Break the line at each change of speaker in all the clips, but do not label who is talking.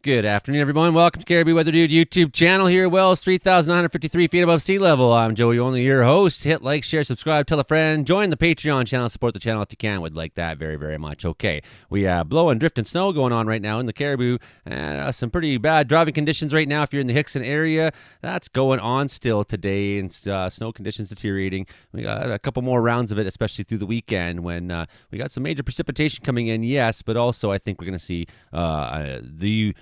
Good afternoon, everyone. Welcome to Caribbean Weather Dude YouTube channel here. Wells, 3,953 feet above sea level. I'm Joey Only, your host. Hit like, share, subscribe, tell a friend. Join the Patreon channel. Support the channel if you can. Would like that very, very much. Okay, we have blowing, drifting snow going on right now in the Caribou. And some pretty bad driving conditions right now if you're in the Hickson area. That's going on still today, and snow conditions deteriorating. We got a couple more rounds of it, especially through the weekend when we got some major precipitation coming in, yes, but also I think we're going to see the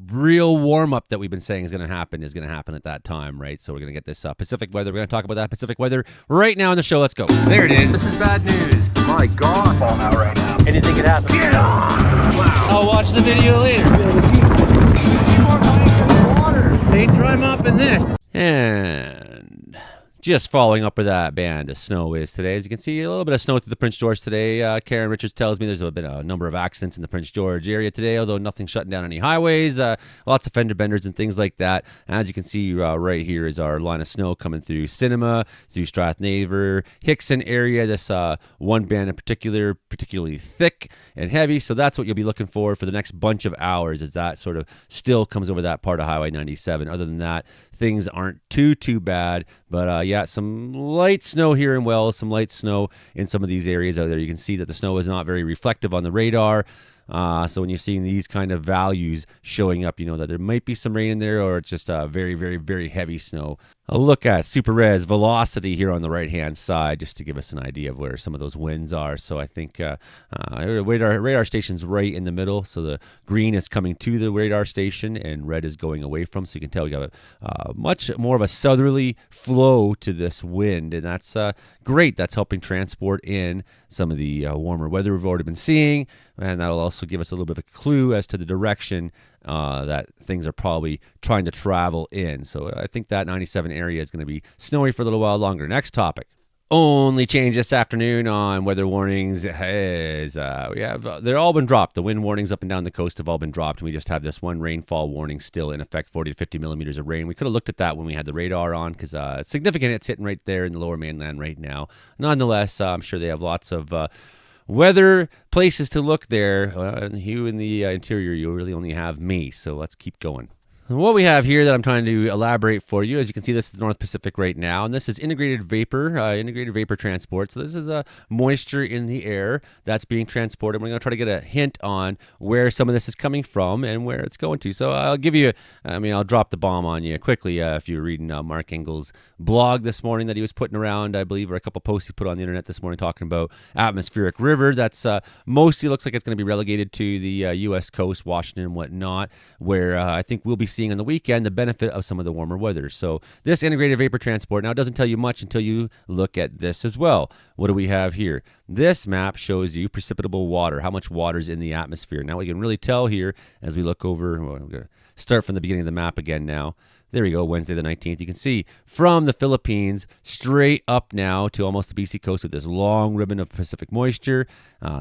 real warm-up that we've been saying is going to happen at that time, right? So we're going to get this Pacific weather. We're going to talk about that Pacific weather right now on the show. Let's go. There it is. This is bad news. My God.
Falling out right now.
Anything could happen. Wow. I'll watch the video later. They dry mopping this. And just following up where that band of snow is today. As you can see, a little bit of snow through the Prince George today. Karen Richards tells me there's been a number of accidents in the Prince George area today, although nothing shutting down any highways. Lots of fender benders and things like that. As you can see right here is our line of snow coming through Cinema, through Strathnaver, Hickson area. This one band in particular, particularly thick and heavy. So that's what you'll be looking for the next bunch of hours, as that sort of still comes over that part of Highway 97. Other than that, things aren't too bad. But yeah, some light snow here in Wells, some light snow in some of these areas out there. You can see that the snow is not very reflective on the radar. So when you're seeing these kind of values showing up, you know that there might be some rain in there, or it's just very, very, very heavy snow. A look at super res velocity here on the right-hand side, just to give us an idea of where some of those winds are. So I think radar station's right in the middle. So the green is coming to the radar station and red is going away from. So you can tell we got a much more of a southerly flow to this wind, and that's great. That's helping transport in some of the warmer weather we've already been seeing, and that'll also give us a little bit of a clue as to the direction that things are probably trying to travel in. So I think that 97 area is going to be snowy for a little while longer. Next topic. Only change this afternoon on weather warnings is they're all been dropped. The wind warnings up and down the coast have all been dropped, and we just have this one rainfall warning still in effect, 40 to 50 millimeters of rain. We could have looked at that when we had the radar on, because it's significant. It's hitting right there in the lower mainland right now. Nonetheless, I'm sure they have lots of weather places to look there. You in the interior, you really only have me, so let's keep going. What we have here that I'm trying to elaborate for you, as you can see, this is the North Pacific right now, and this is integrated vapor transport. So this is moisture in the air that's being transported. We're going to try to get a hint on where some of this is coming from and where it's going to. So I'll drop the bomb on you quickly. If you're reading Mark Engel's blog this morning that he was putting around, I believe, or a couple posts he put on the internet this morning talking about atmospheric river. That's mostly looks like it's going to be relegated to the U.S. coast, Washington and whatnot, where I think we'll be seeing on the weekend the benefit of some of the warmer weather. So this integrated vapor transport, now it doesn't tell you much until you look at this as well. What do we have here? This map shows you precipitable water, how much water is in the atmosphere. Now we can really tell here as we look over. We're going to start from the beginning of the map again now. There we go, Wednesday the 19th. You can see from the Philippines straight up now to almost the BC coast with this long ribbon of Pacific moisture.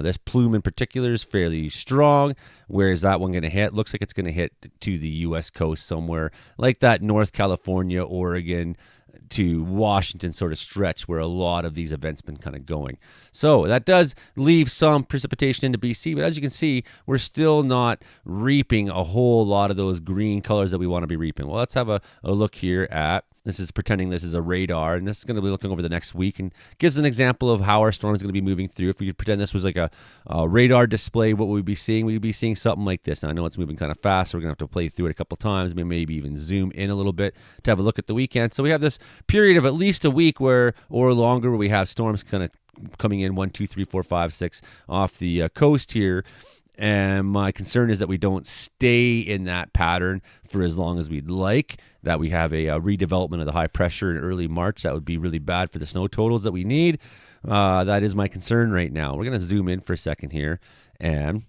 This plume in particular is fairly strong. Where is that one going to hit? Looks like it's going to hit to the U.S. coast somewhere like that North California, Oregon to Washington sort of stretch where a lot of these events been kind of going. So that does leave some precipitation into BC, but as you can see, we're still not reaping a whole lot of those green colors that we want to be reaping. Well, let's have a look here at, this is pretending this is a radar, and this is going to be looking over the next week and gives an example of how our storm is going to be moving through. If we could pretend this was like a radar display, what would we be seeing? We'd be seeing something like this. Now, I know it's moving kind of fast, so we're going to have to play through it a couple times, maybe even zoom in a little bit to have a look at the weekend. So we have this period of at least a week or longer where we have storms kind of coming in 1, 2, 3, 4, 5, 6 off the coast here. And my concern is that we don't stay in that pattern for as long as we'd like, that we have a redevelopment of the high pressure in early March. That would be really bad for the snow totals that we need. That is my concern right now. We're going to zoom in for a second here and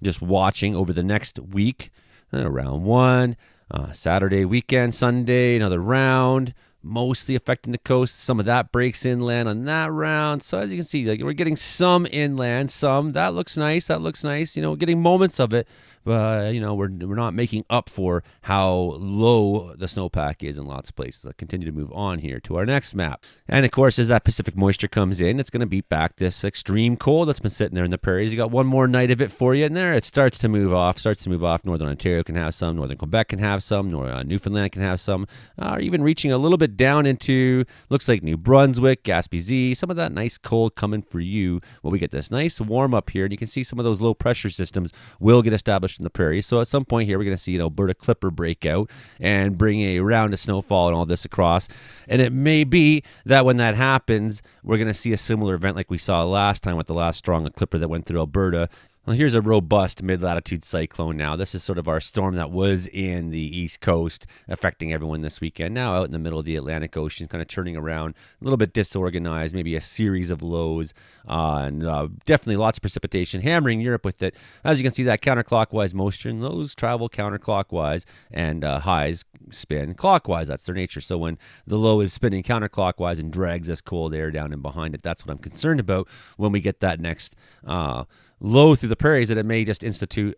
just watching over the next week, round one, Saturday, weekend, Sunday, another round, mostly affecting the coast. Some of that breaks inland on that round. So as you can see, like, we're getting some inland, some. That looks nice. You know, getting moments of it. we're not making up for how low the snowpack is in lots of places. I'll continue to move on here to our next map. And of course, as that Pacific moisture comes in, it's going to beat back this extreme cold that's been sitting there in the prairies. You got one more night of it for you in there. It starts to move off. Northern Ontario can have some. Northern Quebec can have some. Newfoundland can have some. Even reaching a little bit down into, looks like New Brunswick, Gaspésie. Some of that nice cold coming for you. Well, we get this nice warm up here, and you can see some of those low pressure systems will get established in the prairies. So at some point here, we're going to see an Alberta Clipper break out and bring a round of snowfall and all this across. And it may be that when that happens, we're going to see a similar event like we saw last time with the last strong Clipper that went through Alberta. Well, here's a robust mid-latitude cyclone now. This is sort of our storm that was in the East Coast, affecting everyone this weekend. Now out in the middle of the Atlantic Ocean, kind of churning around, a little bit disorganized, maybe a series of lows, and definitely lots of precipitation, hammering Europe with it. As you can see, that counterclockwise motion, lows travel counterclockwise, and highs spin clockwise. That's their nature. So when the low is spinning counterclockwise and drags this cold air down and behind it, that's what I'm concerned about when we get that next low through the prairies, that it may just reinstitute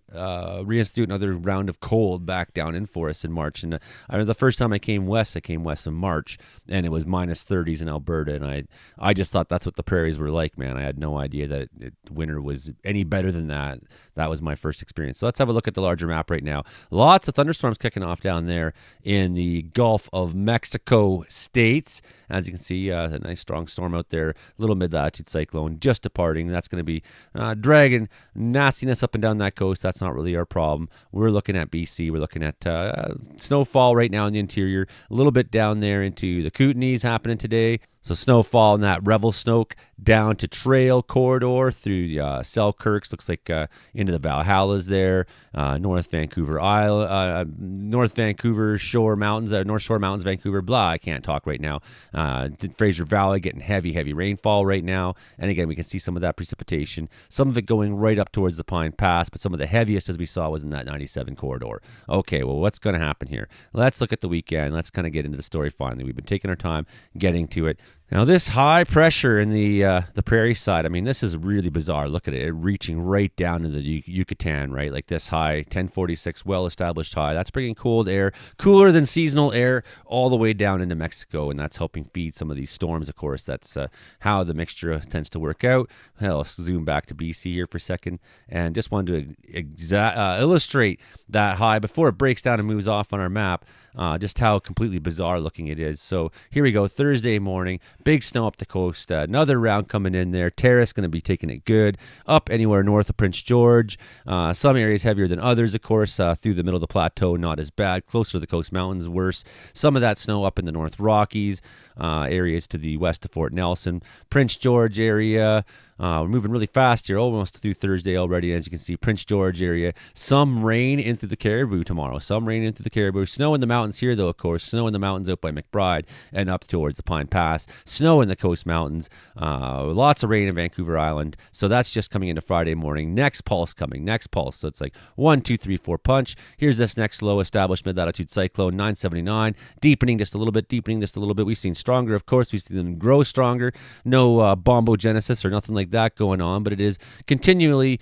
another round of cold back down in for us in March. And I remember the first time I came west in March, and it was minus 30s in Alberta, and I just thought that's what the prairies were like, man. I had no idea that winter was any better than that. That was my first experience. So let's have a look at the larger map right now. Lots of thunderstorms kicking off down there in the Gulf of Mexico states. As you can see, a nice strong storm out there, little mid-latitude cyclone just departing. That's going to be dragging nastiness up and down that coast. That's not really our problem. We're looking at BC. We're looking at snowfall right now in the interior, a little bit down there into the Kootenays happening today. So snowfall in that Revelstoke down to Trail corridor through Selkirks, looks like into the Valhallas there, North Vancouver Island, North Vancouver Shore Mountains, North Shore Mountains, Vancouver, blah, I can't talk right now. Fraser Valley getting heavy rainfall right now. And again, we can see some of that precipitation, some of it going right up towards the Pine Pass, but some of the heaviest, as we saw, was in that 97 corridor. Okay, well, what's going to happen here? Let's look at the weekend. Let's kind of get into the story finally. We've been taking our time getting to it. Now, this high pressure in the prairie side, I mean, this is really bizarre. Look at it, reaching right down to the Yucatan, right? Like this high, 1046, well-established high. That's bringing cold air, cooler than seasonal air, all the way down into Mexico, and that's helping feed some of these storms, of course. That's how the mixture tends to work out. Hell, let's zoom back to BC here for a second, and just wanted to illustrate that high before it breaks down and moves off on our map. Just how completely bizarre looking it is. So here we go, Thursday morning, big snow up the coast, another round coming in there. Terrace going to be taking it good, up anywhere north of Prince George. Some areas heavier than others, of course, through the middle of the plateau, not as bad. Closer to the Coast Mountains, worse. Some of that snow up in the North Rockies, areas to the west of Fort Nelson. Prince George area, we're moving really fast here, almost through Thursday already. As you can see, Prince George area, some rain in through the Caribou tomorrow. Some rain in through the Caribou. Snow in the mountains here, though, of course. Snow in the mountains out by McBride and up towards the Pine Pass. Snow in the Coast Mountains. Lots of rain in Vancouver Island. So that's just coming into Friday morning. Next pulse coming. Next pulse. So it's like 1, 2, 3, 4 punch. Here's this next low established mid-latitude cyclone, 979. Deepening just a little bit. We've seen stronger, of course. We've seen them grow stronger. No bombogenesis or nothing like that going on, but it is continually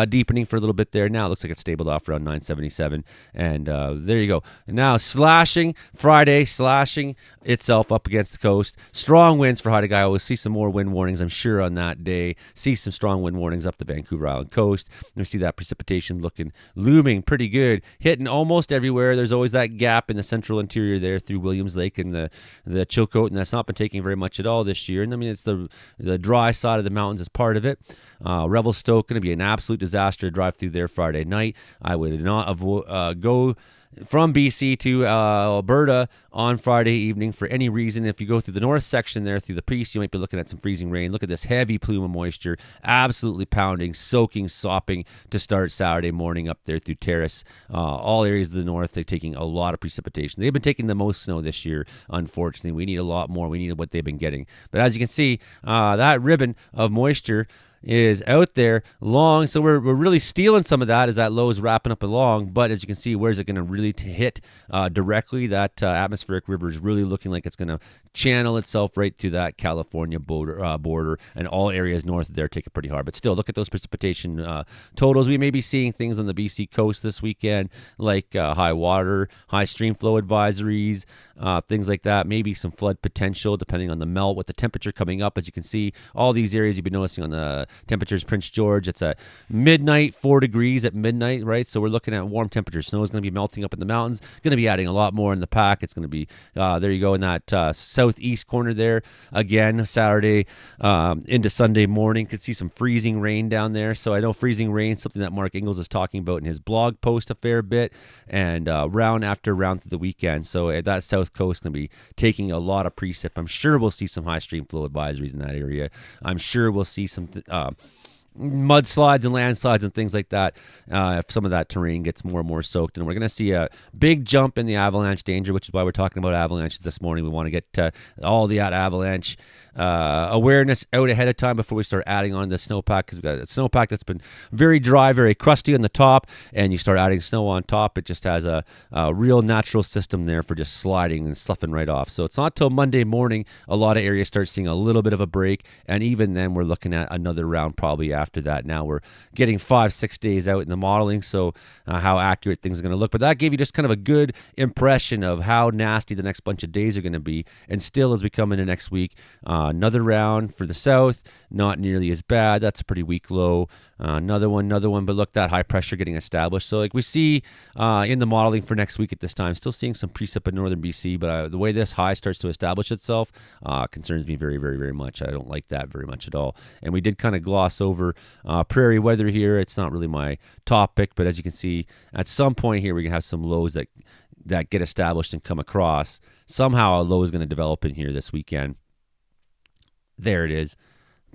deepening for a little bit there. Now it looks like it's stabled off around 977, and there you go. And now slashing Friday, slashing itself up against the coast. Strong winds for Haida. We'll see some more wind warnings, I'm sure, on that day. See some strong wind warnings up the Vancouver Island coast. We see that precipitation looming pretty good, hitting almost everywhere. There's always that gap in the central interior there through Williams Lake and the Chilcoot, and that's not been taking very much at all this year. And I mean, it's the dry side of the mountains is part of it. Revelstoke going to be an absolute disaster to drive through there Friday night. I would not go from BC to Alberta on Friday evening for any reason. If you go through the north section there through the Peace, you might be looking at some freezing rain. Look at this heavy plume of moisture, absolutely pounding, soaking, sopping to start Saturday morning up there through Terrace. All areas of the north, they're taking a lot of precipitation. They've been taking the most snow this year, unfortunately. We need a lot more. We need what they've been getting. But as you can see, that ribbon of moisture is out there long, so we're really stealing some of that as that low is wrapping up along. But as you can see, where's it going to really hit directly? That atmospheric river is really looking like it's going to channel itself right to that California border, and all areas north of there take it pretty hard. But still, look at those precipitation totals. We may be seeing things on the BC coast this weekend, like high water, high stream flow advisories, things like that. Maybe some flood potential depending on the melt with the temperature coming up. As you can see, all these areas you've been noticing on the temperatures. Prince George, it's at midnight, 4 degrees at midnight, right? So we're looking at warm temperatures. Snow is going to be melting up in the mountains, going to be adding a lot more in the pack. It's going to be, there you go, in that southeast corner there. Again, Saturday into Sunday morning, could see some freezing rain down there. So I know freezing rain, something that Mark Ingalls is talking about in his blog post a fair bit, and round after round through the weekend. So that south coast going to be taking a lot of precip. I'm sure we'll see some high stream flow advisories in that area. I'm sure we'll see some mudslides and landslides and things like that if some of that terrain gets more and more soaked. And we're going to see a big jump in the avalanche danger, which is why we're talking about avalanches this morning. We want to get all the avalanche awareness out ahead of time before we start adding on the snowpack, because we've got a snowpack that's been very dry, very crusty on the top, and you start adding snow on top, it just has a real natural system there for just sliding and sloughing right off. So it's not till Monday morning a lot of areas start seeing a little bit of a break, and even then we're looking at another round probably after that. Now we're getting 5-6 days out in the modeling, so how accurate things are going to look. But that gave you just kind of a good impression of how nasty the next bunch of days are going to be. And still, as we come into next week, another round for the south, not nearly as bad. That's a pretty weak low. Another one. But look, that high pressure getting established. So like we see in the modeling for next week at this time, still seeing some precip in northern BC, but the way this high starts to establish itself concerns me very, very, very much. I don't like that very much at all. And we did kind of gloss over prairie weather here. It's not really my topic, but as you can see, at some point here, we're going to have some lows that get established and come across. Somehow a low is going to develop in here this weekend. There it is.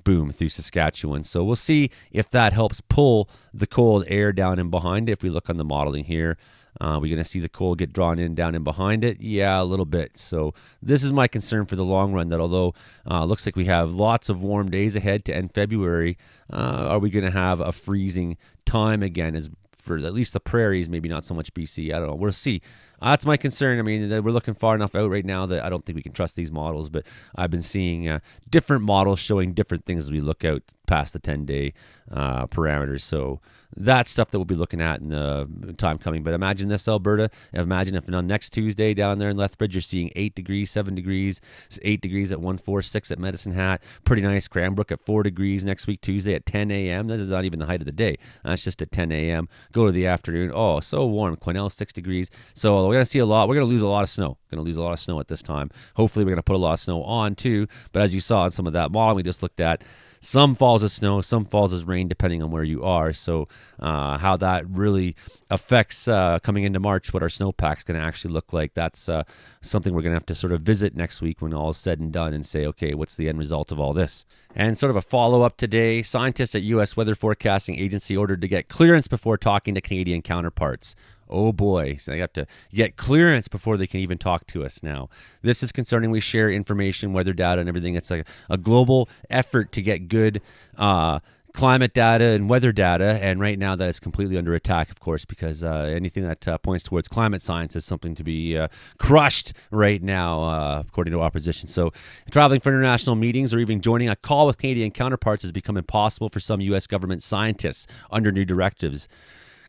Boom, through Saskatchewan. So we'll see if that helps pull the cold air down in behind it. If we look on the modeling here, we're going to see the cold get drawn in down in behind it. Yeah, a little bit. So this is my concern for the long run, that although looks like we have lots of warm days ahead to end February, are we going to have a freezing time again as for at least the prairies, maybe not so much BC. I don't know. We'll see. That's my concern. I mean, we're looking far enough out right now that I don't think we can trust these models, but I've been seeing different models showing different things as we look out past the 10-day parameters. So that's stuff that we'll be looking at in the time coming. But imagine this, Alberta. Imagine if on next Tuesday down there in Lethbridge, you're seeing 8 degrees, 7 degrees, 8 degrees at 146 at Medicine Hat. Pretty nice. Cranbrook at 4 degrees next week, Tuesday at 10 a.m. This is not even the height of the day. That's just at 10 a.m. Go to the afternoon. Oh, so warm. Quesnel, 6 degrees. So we're going to see a lot. We're going to lose a lot of snow. Going to lose a lot of snow at this time. Hopefully, we're going to put a lot of snow on too. But as you saw in some of that model we just looked at, some falls as snow, some falls as rain, depending on where you are. So how that really affects coming into March, what our snowpack's going to actually look like, that's something we're going to have to sort of visit next week when all is said and done and say, okay, what's the end result of all this? And sort of a follow-up today, scientists at U.S. Weather Forecasting Agency ordered to get clearance before talking to Canadian counterparts. Oh boy, so they have to get clearance before they can even talk to us now. This is concerning. We share information, weather data, and everything. It's like a global effort to get good climate data and weather data, and right now that is completely under attack, of course, because anything that points towards climate science is something to be crushed right now, according to opposition. So traveling for international meetings or even joining a call with Canadian counterparts has become impossible for some U.S. government scientists under new directives.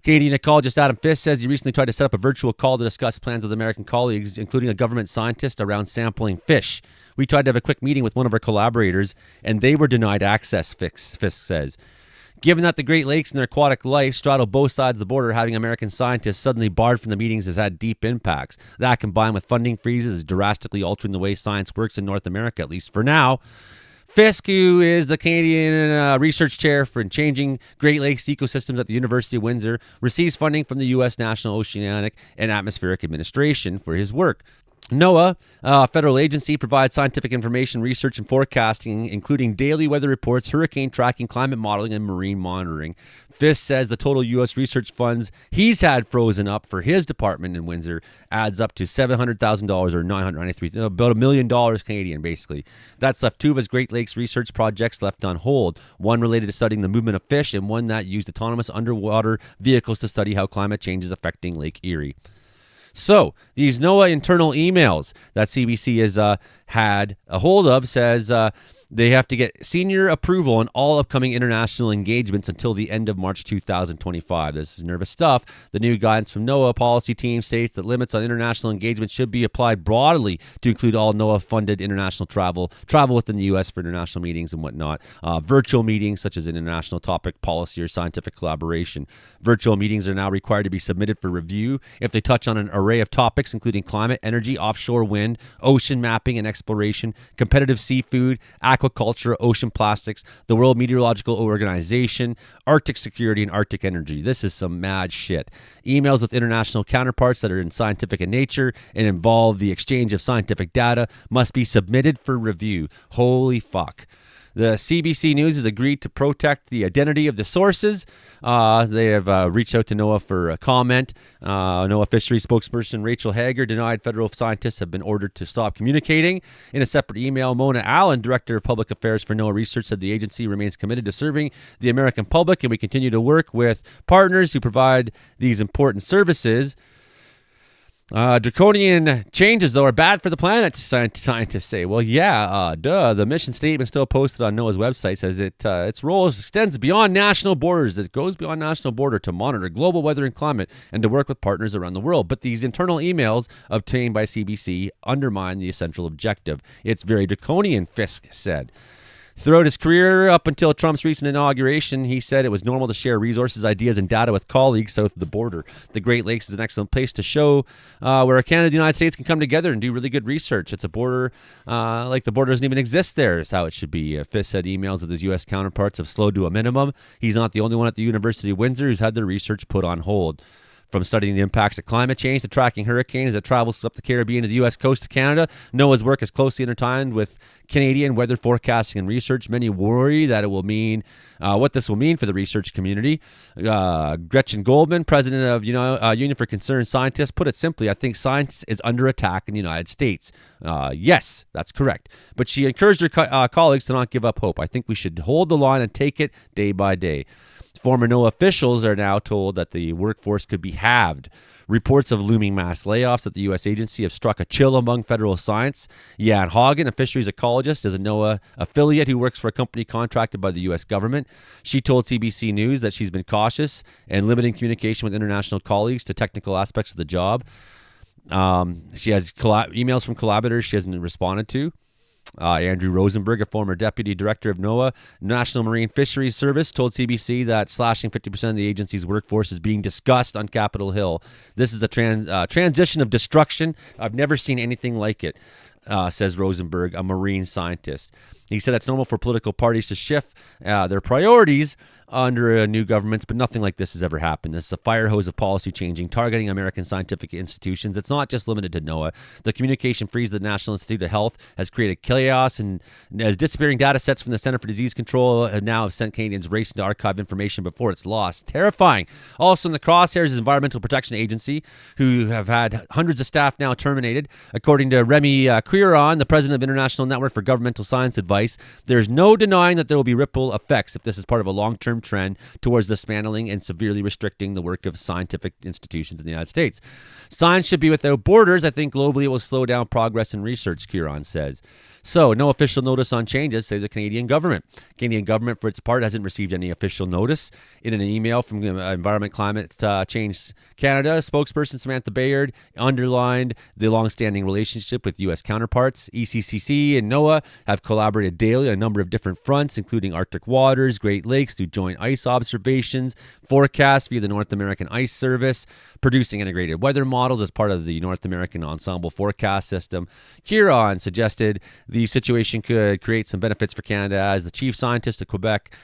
Canadian ecologist Adam Fisk says he recently tried to set up a virtual call to discuss plans with American colleagues, including a government scientist, around sampling fish. We tried to have a quick meeting with one of our collaborators, and they were denied access, Fisk says. Given that the Great Lakes and their aquatic life straddle both sides of the border, having American scientists suddenly barred from the meetings has had deep impacts. That, combined with funding freezes, is drastically altering the way science works in North America, at least for now. Fisk, who is the Canadian research chair for changing Great Lakes ecosystems at the University of Windsor, receives funding from the U.S. National Oceanic and Atmospheric Administration for his work. NOAA, a federal agency, provides scientific information, research, and forecasting, including daily weather reports, hurricane tracking, climate modeling, and marine monitoring. Fisk says the total U.S. research funds he's had frozen up for his department in Windsor adds up to $700,000 or $993, about $1 million Canadian, basically. That's left 2 of his Great Lakes research projects left on hold, one related to studying the movement of fish and one that used autonomous underwater vehicles to study how climate change is affecting Lake Erie. So, these NOAA internal emails that CBC has had a hold of says they have to get senior approval on all upcoming international engagements until the end of March 2025. This is nervous stuff. The new guidance from NOAA policy team states that limits on international engagements should be applied broadly to include all NOAA-funded international travel within the U.S. for international meetings and whatnot, virtual meetings such as an international topic, policy, or scientific collaboration. Virtual meetings are now required to be submitted for review if they touch on an array of topics, including climate, energy, offshore wind, ocean mapping and exploration, competitive seafood, aquaculture, ocean plastics, the World Meteorological Organization, Arctic security, and Arctic energy. This is some mad shit. Emails with international counterparts that are in scientific in nature and involve the exchange of scientific data must be submitted for review. Holy fuck. The CBC News has agreed to protect the identity of the sources. They have reached out to NOAA for a comment. NOAA Fisheries spokesperson Rachel Hager denied federal scientists have been ordered to stop communicating. In a separate email, Mona Allen, Director of Public Affairs for NOAA Research, said the agency remains committed to serving the American public, and we continue to work with partners who provide these important services. Draconian changes, though, are bad for the planet, scientists say. Well, yeah, The mission statement still posted on NOAA's website says its role extends beyond national borders. It goes beyond national border to monitor global weather and climate and to work with partners around the world. But these internal emails obtained by CBC undermine the essential objective. It's very draconian, Fisk said. Throughout his career, up until Trump's recent inauguration, he said it was normal to share resources, ideas, and data with colleagues south of the border. The Great Lakes is an excellent place to show where Canada and the United States can come together and do really good research. It's a border like the border doesn't even exist there, is how it should be. Fisk said emails with his U.S. counterparts have slowed to a minimum. He's not the only one at the University of Windsor who's had their research put on hold. From studying the impacts of climate change to tracking hurricanes that travels up the Caribbean to the U.S. coast of Canada, NOAA's work is closely intertwined with Canadian weather forecasting and research. Many worry that it will mean what this will mean for the research community. Gretchen Goldman, president of Union for Concerned Scientists, put it simply, I think science is under attack in the United States. Yes, that's correct. But she encouraged her colleagues to not give up hope. I think we should hold the line and take it day by day. Former NOAA officials are now told that the workforce could be halved. Reports of looming mass layoffs at the U.S. agency have struck a chill among federal science. Jan Hagen, a fisheries ecologist, is a NOAA affiliate who works for a company contracted by the U.S. government. She told CBC News that she's been cautious and limiting communication with international colleagues to technical aspects of the job. She has emails from collaborators she hasn't responded to. Andrew Rosenberg, a former deputy director of NOAA, National Marine Fisheries Service, told CBC that slashing 50% of the agency's workforce is being discussed on Capitol Hill. This is a transition of destruction. I've never seen anything like it, says Rosenberg, a marine scientist. He said it's normal for political parties to shift their priorities under new governments, but nothing like this has ever happened. This is a fire hose of policy changing, targeting American scientific institutions. It's not just limited to NOAA. The communication freeze of the National Institute of Health has created chaos, and as disappearing data sets from the Center for Disease Control now have sent Canadians racing to archive information before it's lost. Terrifying. Also in the crosshairs is Environmental Protection Agency, who have had hundreds of staff now terminated. According to Remy Quiron, the president of International Network for Governmental Science Advice, there's no denying that there will be ripple effects if this is part of a long-term trend towards dismantling and severely restricting the work of scientific institutions in the United States. Science should be without borders. I think globally it will slow down progress in research, Quiron says. So, no official notice on changes, say the Canadian government. Canadian government, for its part, hasn't received any official notice. In an email from Environment Climate Change Canada, spokesperson Samantha Bayard underlined the long-standing relationship with U.S. counterparts. ECCC and NOAA have collaborated daily on a number of different fronts, including Arctic waters, Great Lakes, through joint ice observations, forecasts via the North American Ice Service, producing integrated weather models as part of the North American Ensemble Forecast System. Quiron suggested the situation could create some benefits for Canada as the chief scientist of Quebec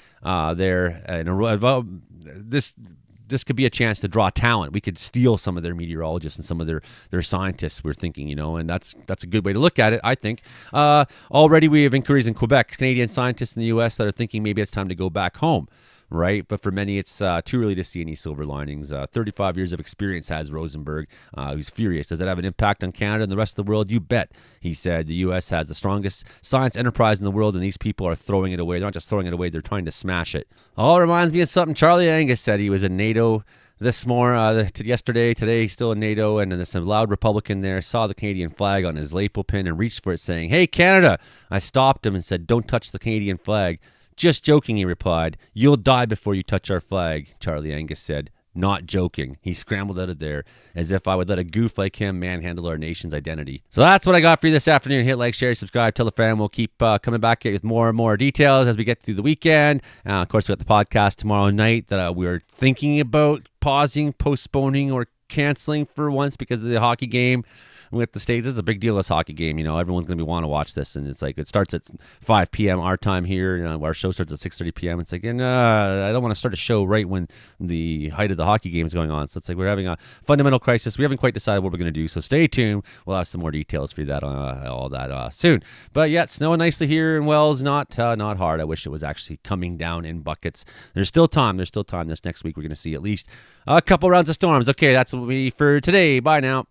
this could be a chance to draw talent. We could steal some of their meteorologists and some of their scientists, we're thinking, and that's a good way to look at it, I think. Already we have inquiries in Quebec, Canadian scientists in the U.S. that are thinking maybe it's time to go back home. Right, but for many, it's too early to see any silver linings. 35 years of experience has Rosenberg, who's furious. Does that have an impact on Canada and the rest of the world? You bet, he said. The U.S. has the strongest science enterprise in the world, and these people are throwing it away. They're not just throwing it away, they're trying to smash it. All reminds me of something Charlie Angus said. He was a NATO Yesterday, today he's still in NATO, and then this loud Republican there saw the Canadian flag on his lapel pin and reached for it, saying, "Hey, Canada!" I stopped him and said, "Don't touch the Canadian flag." "Just joking," he replied. "You'll die before you touch our flag," Charlie Angus said. Not joking. He scrambled out of there as if I would let a goof like him manhandle our nation's identity. So that's what I got for you this afternoon. Hit like, share, subscribe, tell a friend. We'll keep coming back with more and more details as we get through the weekend. Of course, we got the podcast tomorrow night that we're thinking about pausing, postponing, or canceling for once because of the hockey game with the States. It's a big deal, this hockey game. Everyone's going to be wanting to watch this, and it's like it starts at 5 p.m. our time here. Our show starts at 6:30 p.m. It's like, I don't want to start a show right when the height of the hockey game is going on. So it's like we're having a fundamental crisis. We haven't quite decided what we're going to do, so stay tuned. We'll have some more details for you all that soon. But yeah, it's snowing nicely here in Wells. Not hard. I wish it was actually coming down in buckets. There's still time. This next week we're going to see at least a couple rounds of storms. Okay, that's what we for today. Bye now.